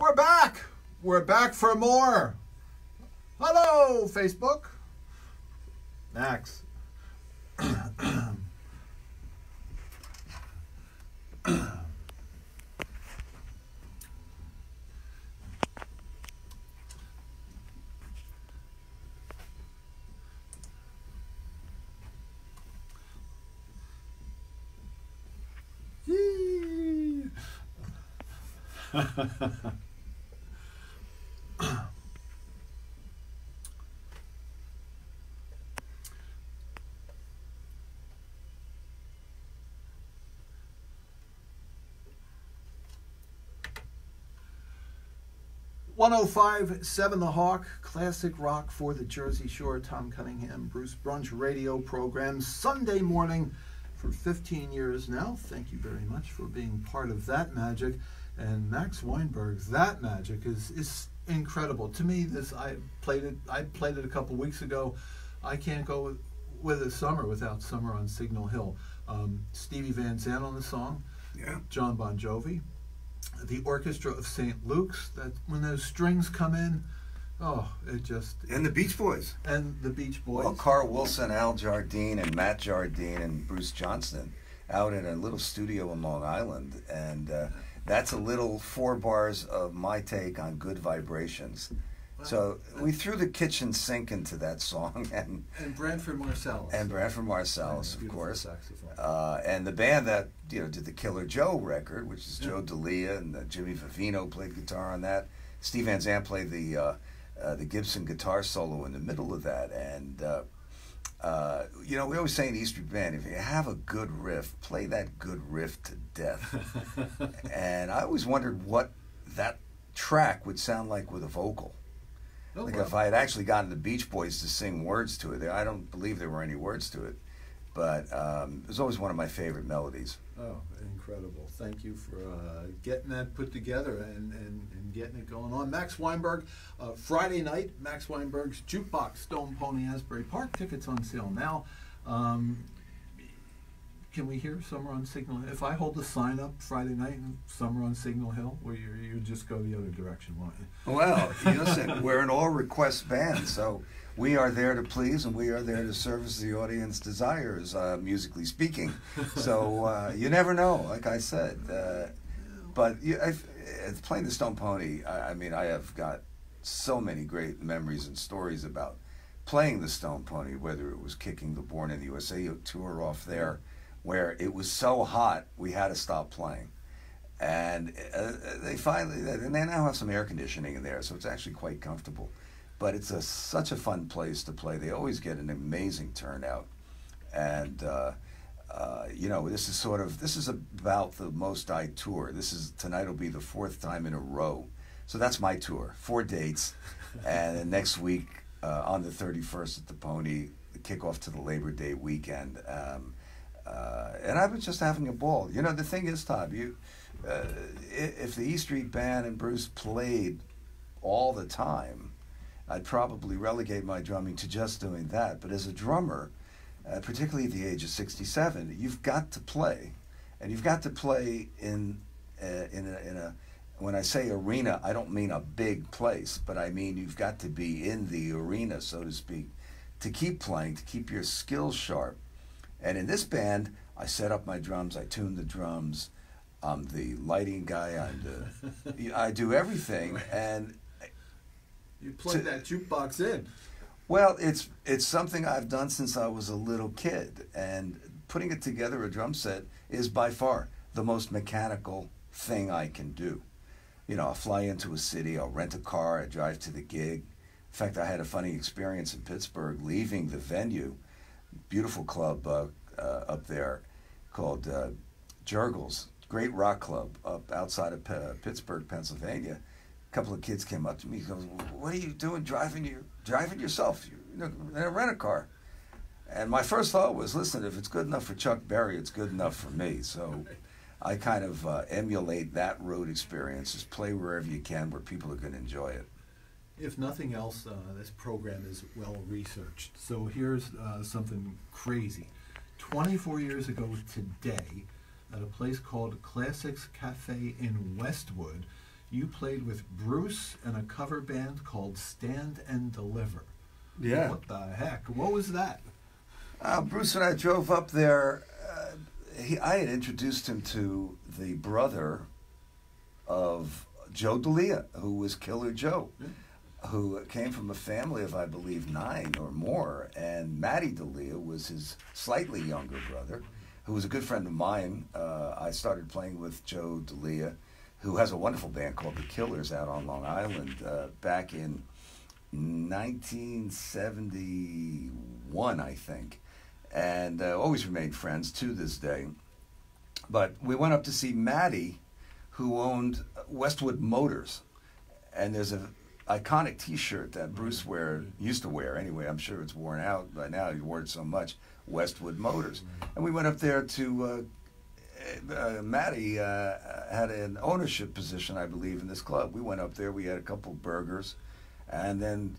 We're back. We're back for more. Hello, Facebook. Max. Yee. 105.7 The Hawk, classic rock for the Jersey Shore. Tom Cunningham, Bruce Brunch radio program, Sunday morning for 15 years now. Thank you very much for being part of that magic. And Max Weinberg, that magic is incredible. To me, I played it a couple weeks ago. I can't go with a summer without Summer on Signal Hill. Stevie Van Zandt on the song. Yeah. John Bon Jovi. The Orchestra of St. Luke's, that when those strings come in, oh, it just... And the Beach Boys. And the Beach Boys. Well, Carl Wilson, Al Jardine, and Matt Jardine, and Bruce Johnston out in a little studio in Long Island. And that's a little 4 bars of my take on Good Vibrations. So we threw the kitchen sink into that song, and Branford Marsalis. Of course, and the band that did the Killer Joe record, which is Joe D'Elia, and Jimmy Vivino played guitar on that. Steve Van Zandt played the Gibson guitar solo in the middle of that, and we always say in the E Street Band, if you have a good riff, play that good riff to death. And I always wondered what that track would sound like with a vocal. Oh, like wow. if I had actually gotten the Beach Boys to sing words to it. I don't believe there were any words to it, but it was always one of my favorite melodies. Oh, incredible. Thank you for getting that put together and getting it going on. Max Weinberg, Friday night, Max Weinberg's Jukebox, Stone Pony, Asbury Park. Tickets on sale now. Can we hear Summer on Signal Hill? If I hold the sign up Friday night and Summer on Signal Hill, will you just go the other direction, won't you? Well, listen, we're an all-request band, so we are there to please, and we are there to service the audience desires, musically speaking. So you never know, like I said. But playing the Stone Pony, I mean, I have got so many great memories and stories about playing the Stone Pony, whether it was kicking the Born in the USA tour off there, where it was so hot we had to stop playing. And they now have some air conditioning in there, so it's actually quite comfortable. But it's such a fun place to play. They always get an amazing turnout. And, this is about the most I tour. Tonight will be the 4th time in a row. So that's my tour, 4 dates. And then next week, on the 31st at the Pony, the kickoff to the Labor Day weekend. And I've been just having a ball. The thing is, Todd, if the E Street Band and Bruce played all the time, I'd probably relegate my drumming to just doing that. But as a drummer, particularly at the age of 67, you've got to play. And you've got to play in a when I say arena, I don't mean a big place, but I mean you've got to be in the arena, so to speak, to keep playing, to keep your skills sharp. And in this band, I set up my drums, I tune the drums, I'm the lighting guy, I do everything. And you plug that jukebox in. Well, it's something I've done since I was a little kid, and putting it together, a drum set, is by far the most mechanical thing I can do. I'll fly into a city, I'll rent a car, I drive to the gig. In fact, I had a funny experience in Pittsburgh leaving the venue. Beautiful club up there called Jurgles, great rock club up outside of Pittsburgh, Pennsylvania. A couple of kids came up to me and goes, "What are you doing driving yourself? In a rent-a-car?" And my first thought was, listen, if it's good enough for Chuck Berry, it's good enough for me. So I kind of emulate that road experience. Just play wherever you can where people are going to enjoy it. If nothing else, this program is well researched. So here's something crazy. 24 years ago today, at a place called Classics Cafe in Westwood, you played with Bruce in a cover band called Stand and Deliver. Yeah. What the heck? What was that? Bruce and I drove up there. I had introduced him to the brother of Joe D'Elia, who was Killer Joe, who came from a family of, I believe, 9 or more. And Matty D'Elia was his slightly younger brother, who was a good friend of mine. I started playing with Joe D'Elia, who has a wonderful band called The Killers out on Long Island, back in 1971, I think. And always remained friends to this day. But we went up to see Matty, who owned Westwood Motors. And there's an iconic T-shirt that Bruce used to wear anyway. I'm sure it's worn out by now. He wore it so much. Westwood Motors. And we went up there to, Matty had an ownership position, I believe, in this club. We went up there. We had a couple burgers. And then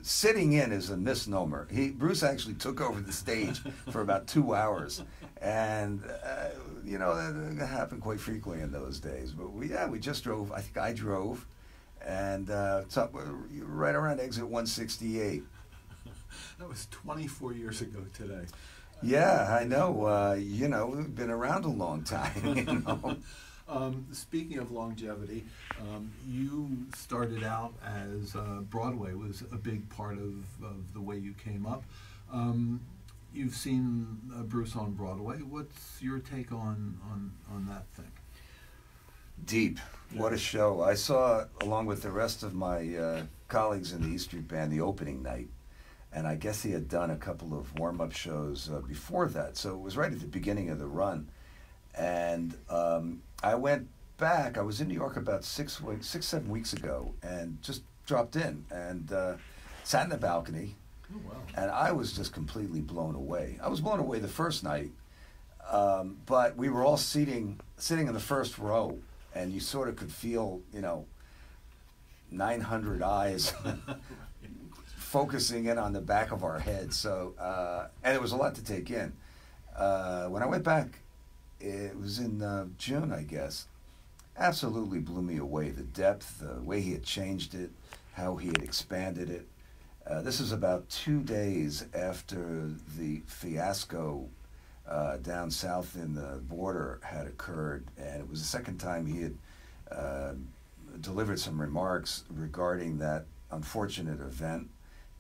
sitting in is a misnomer. Bruce actually took over the stage for about 2 hours. And, that happened quite frequently in those days. But we just drove. I think I drove. And so right around exit 168. That was 24 years ago today. Yeah, I know. We've been around a long time. Speaking of longevity, you started out as Broadway was a big part of the way you came up. You've seen Bruce on Broadway. What's your take on that thing? Deep. What a show. I saw, along with the rest of my colleagues in the E Street Band, the opening night. And I guess he had done a couple of warm-up shows before that. So it was right at the beginning of the run. And I went back. I was in New York about 7 weeks ago and just dropped in and sat in the balcony. Oh, wow. And I was just completely blown away. I was blown away the first night, but we were all sitting in the first row, and you sort of could feel, 900 eyes focusing in on the back of our heads. So, and it was a lot to take in. When I went back, it was in June, I guess. Absolutely blew me away. The depth, the way he had changed it, how he had expanded it. This is about 2 days after the fiasco down south in the border had occurred, and it was the second time he had delivered some remarks regarding that unfortunate event,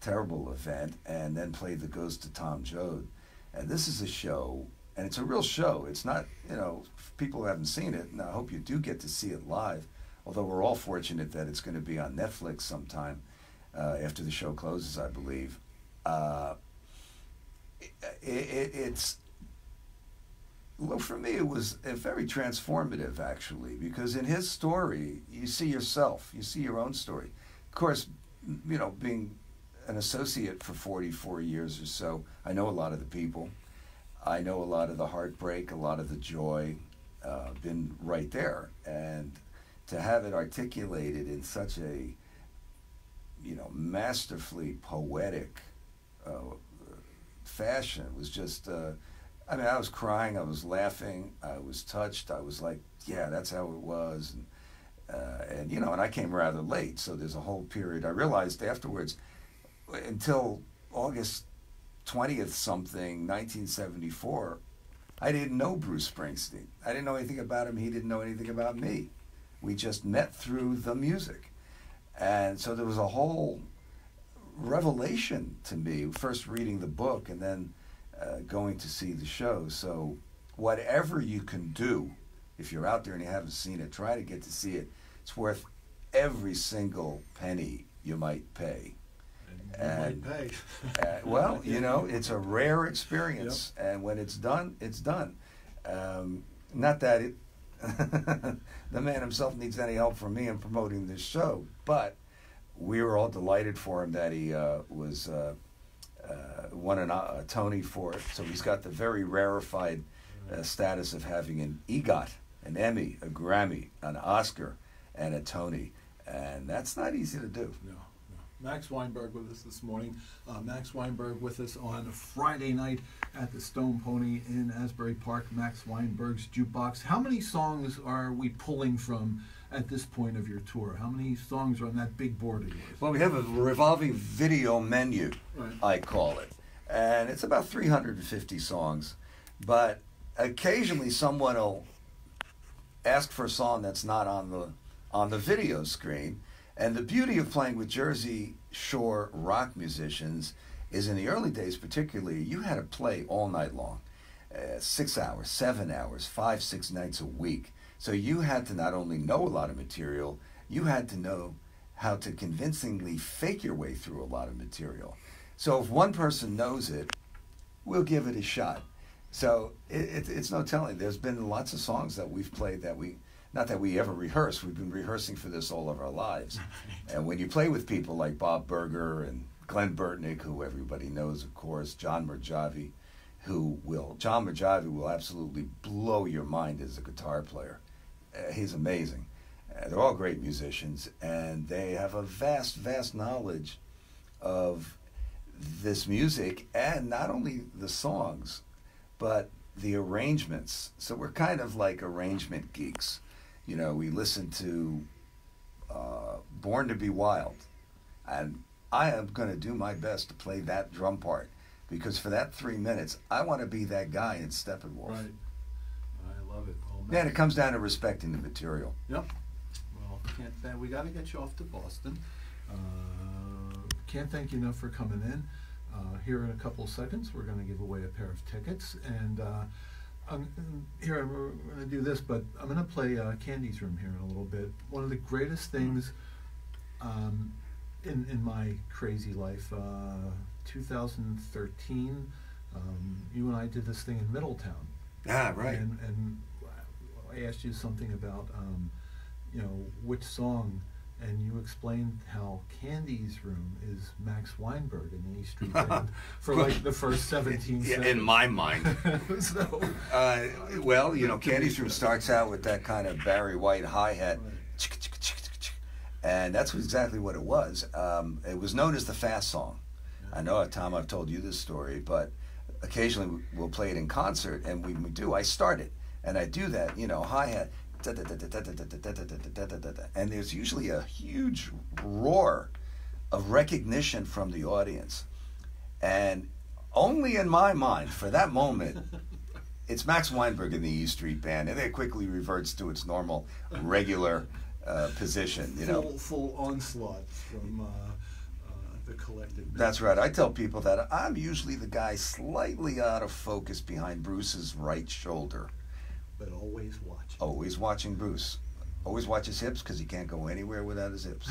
terrible event, and then played the Ghost of Tom Joad. And this is a show, and it's a real show. It's not, for people who haven't seen it, and I hope you do get to see it live, although we're all fortunate that it's going to be on Netflix sometime after the show closes, I believe. For me, it was very transformative, actually, because in his story, you see yourself, you see your own story. Of course, being an associate for 44 years or so, I know a lot of the people. I know a lot of the heartbreak, a lot of the joy, been right there. And to have it articulated in such a, masterfully poetic fashion was just, I was crying, I was laughing, I was touched, I was like, yeah, that's how it was. And I came rather late, so there's a whole period. I realized afterwards, until August 20th something, 1974, I didn't know Bruce Springsteen. I didn't know anything about him. He didn't know anything about me. We just met through the music. And so there was a whole revelation to me, first reading the book and then going to see the show. So whatever you can do, if you're out there and you haven't seen it, try to get to see it. It's worth every single penny you might pay. And well, it's a rare experience, yep. And when it's done, it's done. Not that the man himself needs any help from me in promoting this show, but we were all delighted for him that he won a Tony for it. So he's got the very rarefied status of having an EGOT, an Emmy, a Grammy, an Oscar, and a Tony, and that's not easy to do. No. Max Weinberg with us this morning. Max Weinberg with us on Friday night at the Stone Pony in Asbury Park, Max Weinberg's Jukebox. How many songs are we pulling from at this point of your tour? How many songs are on that big board of yours? Well, we have a revolving video menu, Right. I call it. And it's about 350 songs. But occasionally someone will ask for a song that's not on the video screen. And the beauty of playing with Jersey Shore rock musicians is, in the early days particularly, you had to play all night long. 6 hours, 7 hours, 5, 6 nights a week. So you had to not only know a lot of material, you had to know how to convincingly fake your way through a lot of material. So if one person knows it, we'll give it a shot. So it's no telling. There's been lots of songs that we've played that not that we ever rehearse, we've been rehearsing for this all of our lives. And when you play with people like Bob Berger and Glenn Burtnick, who everybody knows, of course, John Merjavi will absolutely blow your mind as a guitar player. He's amazing. They're all great musicians, and they have a vast, vast knowledge of this music, and not only the songs, but the arrangements. So we're kind of like arrangement geeks. You know, we listen to Born to Be Wild, and I am going to do my best to play that drum part, because for that 3 minutes, I want to be that guy in Steppenwolf. Right. I love it. Well, Yeah, and it comes down to respecting the material. Yep. Well, we got to get you off to Boston. Can't thank you enough for coming in. Here in a couple of seconds, we're going to give away a pair of tickets. And I'm going to do this, but I'm going to play Candy's Room here in a little bit. One of the greatest things in my crazy life, 2013, you and I did this thing in Middletown. Ah, right. And I asked you something about, which song, and you explained how Candy's Room is Max Weinberg in the E Street Band for like the first 17 seconds. In my mind. So, well, Candy's Room starts out with that kind of Barry White hi-hat, right. and that's exactly what it was. It was known as the fast song. Yeah. I know, Tom, I've told you this story, but occasionally we'll play it in concert, and we do. I start it, and I do that, hi-hat, and there's usually a huge roar of recognition from the audience. And only in my mind, for that moment, it's Max Weinberg in the E Street Band, and it quickly reverts to its normal, regular position. Full onslaught from the collective. That's right. I tell people that I'm usually the guy slightly out of focus behind Bruce's right shoulder. But always watching. Always watching Bruce. Always watch his hips, because he can't go anywhere without his hips.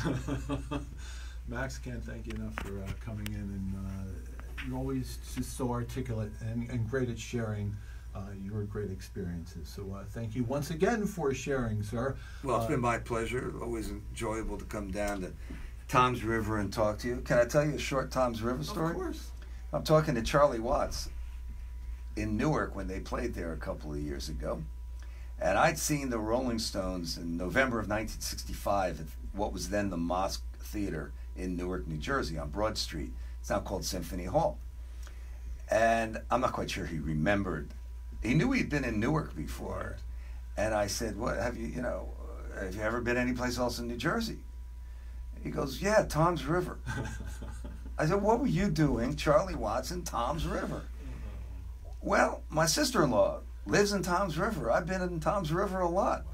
Max, can't thank you enough for coming in, and you're always just so articulate and great at sharing your great experiences. So thank you once again for sharing, sir. Well, it's been my pleasure. Always enjoyable to come down to Tom's River and talk to you. Can I tell you a short Tom's River story? Of course. I'm talking to Charlie Watts in Newark when they played there a couple of years ago. And I'd seen the Rolling Stones in November of 1965 at what was then the Mosque Theater in Newark, New Jersey, on Broad Street. It's now called Symphony Hall. And I'm not quite sure he remembered. He knew he'd been in Newark before. And I said, "What have you ever been anyplace else in New Jersey?" He goes, "Yeah, Tom's River." I said, "What were you doing, Charlie Watts, in Tom's River?" "Well, my sister-in-law lives in Tom's River. I've been in Tom's River a lot." Wow.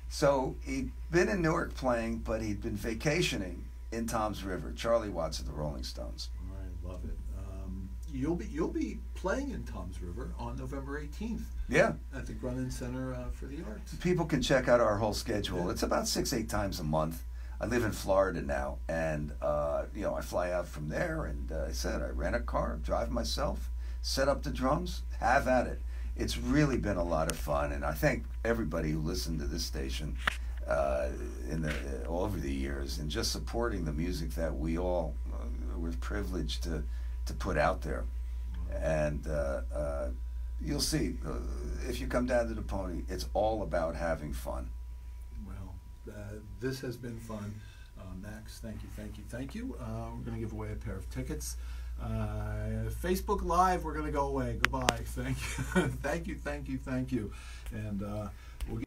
So he'd been in Newark playing, but he'd been vacationing in Tom's River. Charlie Watts of the Rolling Stones. I love it. You'll be playing in Tom's River on November 18th. Yeah. At the Grunin Center for the Arts. People can check out our whole schedule. Yeah. It's about 6-8 times a month. I live in Florida now, and I fly out from there, and I rent a car, drive myself, set up the drums, have at it. It's really been a lot of fun, and I thank everybody who listened to this station over the years, and just supporting the music that we all were privileged to put out there. And you'll see, if you come down to the Pony, it's all about having fun. Well, this has been fun. Max, thank you. We're going to give away a pair of tickets. Facebook Live, we're going to go away. Goodbye. Thank you. Thank you. And we'll get